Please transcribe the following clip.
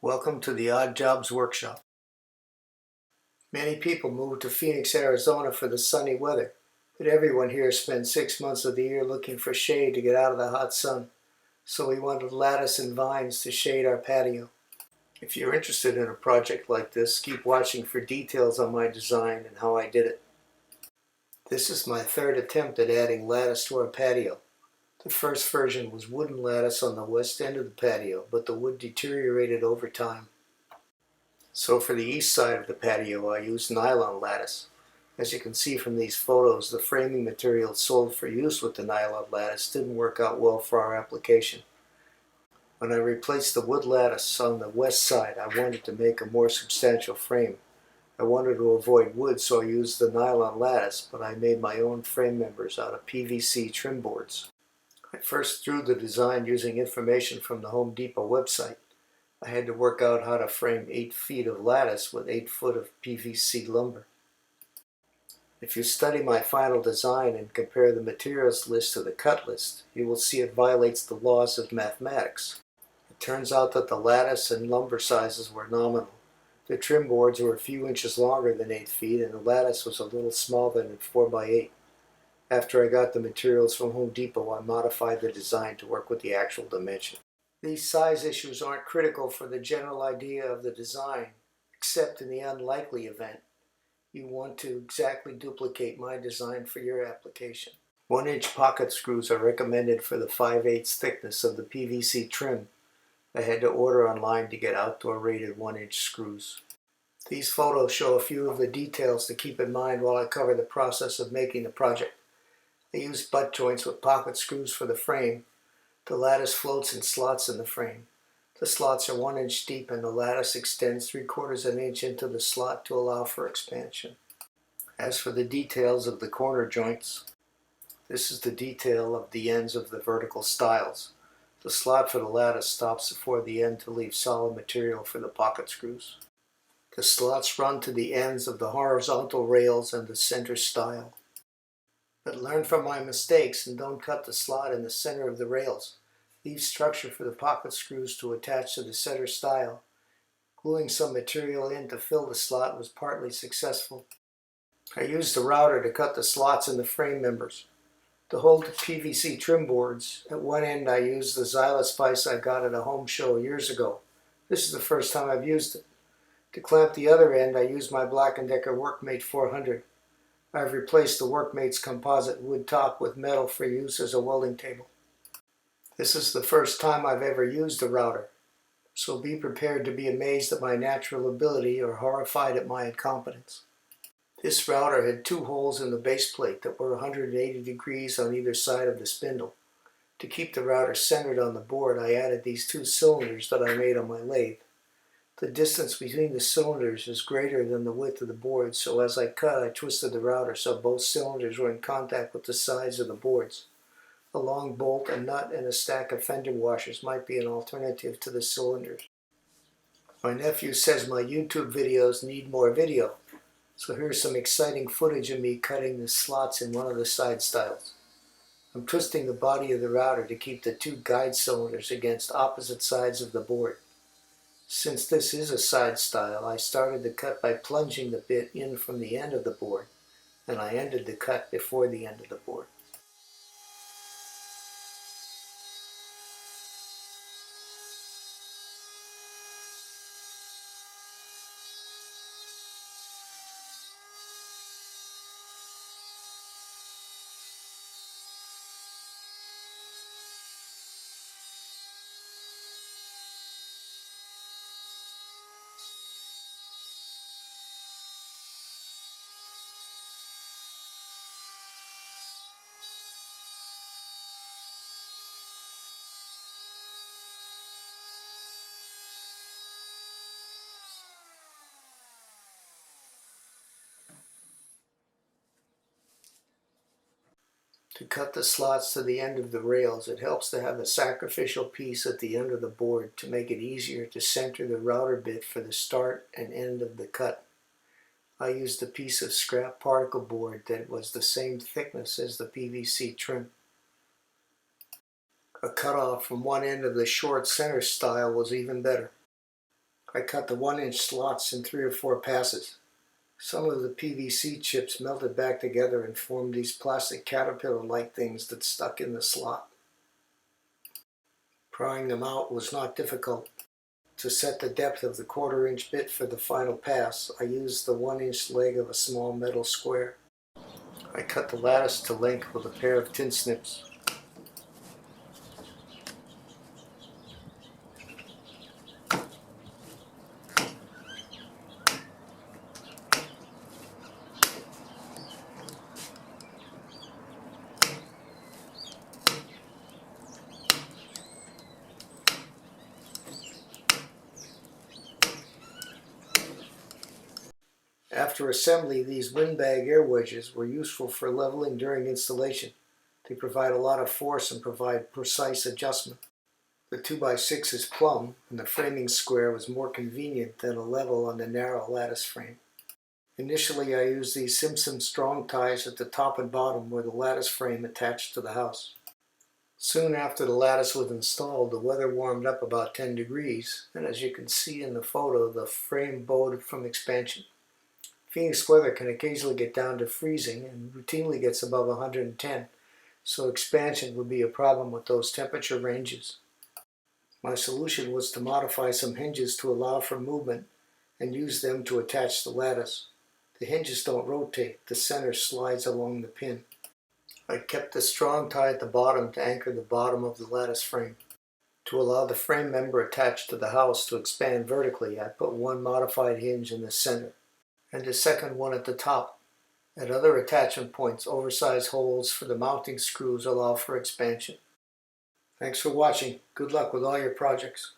Welcome to the Odd Jobs Workshop. Many people move to Phoenix, Arizona for the sunny weather, but everyone here spends 6 months of the year looking for shade to get out of the hot sun, so we wanted lattice and vines to shade our patio. If you're interested in a project like this, keep watching for details on my design and how I did it. This is my third attempt at adding lattice to our patio. The first version was wooden lattice on the west end of the patio, but the wood deteriorated over time. So for the east side of the patio, I used nylon lattice. As you can see from these photos, the framing material sold for use with the nylon lattice didn't work out well for our application. When I replaced the wood lattice on the west side, I wanted to make a more substantial frame. I wanted to avoid wood, so I used the nylon lattice, but I made my own frame members out of PVC trim boards. I first drew the design using information from the Home Depot website. I had to work out how to frame 8 feet of lattice with 8 foot of PVC lumber. If you study my final design and compare the materials list to the cut list, you will see it violates the laws of mathematics. It turns out that the lattice and lumber sizes were nominal. The trim boards were a few inches longer than 8 feet, and the lattice was a little smaller than 4 by 8. After I got the materials from Home Depot, I modified the design to work with the actual dimension. These size issues aren't critical for the general idea of the design, except in the unlikely event you want to exactly duplicate my design for your application. 1-inch pocket screws are recommended for the 5/8 thickness of the PVC trim. I had to order online to get outdoor rated 1-inch screws. These photos show a few of the details to keep in mind while I cover the process of making the project. I used butt joints with pocket screws for the frame. The lattice floats in slots in the frame. The slots are 1 inch deep and the lattice extends 3/4 inch into the slot to allow for expansion. As for the details of the corner joints, this is the detail of the ends of the vertical stiles. The slot for the lattice stops before the end to leave solid material for the pocket screws. The slots run to the ends of the horizontal rails and the center stile. But learn from my mistakes and don't cut the slot in the center of the rails. Leave structure for the pocket screws to attach to the center stile. Gluing some material in to fill the slot was partly successful. I used a router to cut the slots in the frame members. To hold the PVC trim boards, at one end I used the Zyliss vise I got at a home show years ago. This is the first time I've used it. To clamp the other end, I used my Black & Decker Workmate 400. I've replaced the Workmate's composite wood top with metal for use as a welding table. This is the first time I've ever used a router, so be prepared to be amazed at my natural ability or horrified at my incompetence. This router had 2 holes in the base plate that were 180 degrees on either side of the spindle. To keep the router centered on the board, I added these 2 cylinders that I made on my lathe. The distance between the cylinders is greater than the width of the board, so as I cut, I twisted the router so both cylinders were in contact with the sides of the boards. A long bolt, a nut, and a stack of fender washers might be an alternative to the cylinders. My nephew says my YouTube videos need more video, so here's some exciting footage of me cutting the slots in one of the side stiles. I'm twisting the body of the router to keep the 2 guide cylinders against opposite sides of the board. Since this is a side stile, I started the cut by plunging the bit in from the end of the board, and I ended the cut before the end of the board. To cut the slots to the end of the rails, it helps to have a sacrificial piece at the end of the board to make it easier to center the router bit for the start and end of the cut. I used a piece of scrap particle board that was the same thickness as the PVC trim. A cutoff from one end of the short center stile was even better. I cut the 1-inch slots in 3 or 4 passes. Some of the PVC chips melted back together and formed these plastic caterpillar-like things that stuck in the slot. Prying them out was not difficult. To set the depth of the 1/4-inch bit for the final pass, I used the 1-inch leg of a small metal square. I cut the lattice to length with a pair of tin snips. After assembly, these Winbag air wedges were useful for leveling during installation. They provide a lot of force and provide precise adjustment. The 2x6 is plumb, and the framing square was more convenient than a level on the narrow lattice frame. Initially, I used these Simpson strong ties at the top and bottom where the lattice frame attached to the house. Soon after the lattice was installed, the weather warmed up about 10 degrees, and as you can see in the photo, the frame bowed from expansion. Phoenix weather can occasionally get down to freezing and routinely gets above 110, so expansion would be a problem with those temperature ranges. My solution was to modify some hinges to allow for movement and use them to attach the lattice. The hinges don't rotate, the center slides along the pin. I kept the strong tie at the bottom to anchor the bottom of the lattice frame. To allow the frame member attached to the house to expand vertically, I put one modified hinge in the center and a second one at the top. At other attachment points, oversized holes for the mounting screws allow for expansion. Thanks for watching. Good luck with all your projects.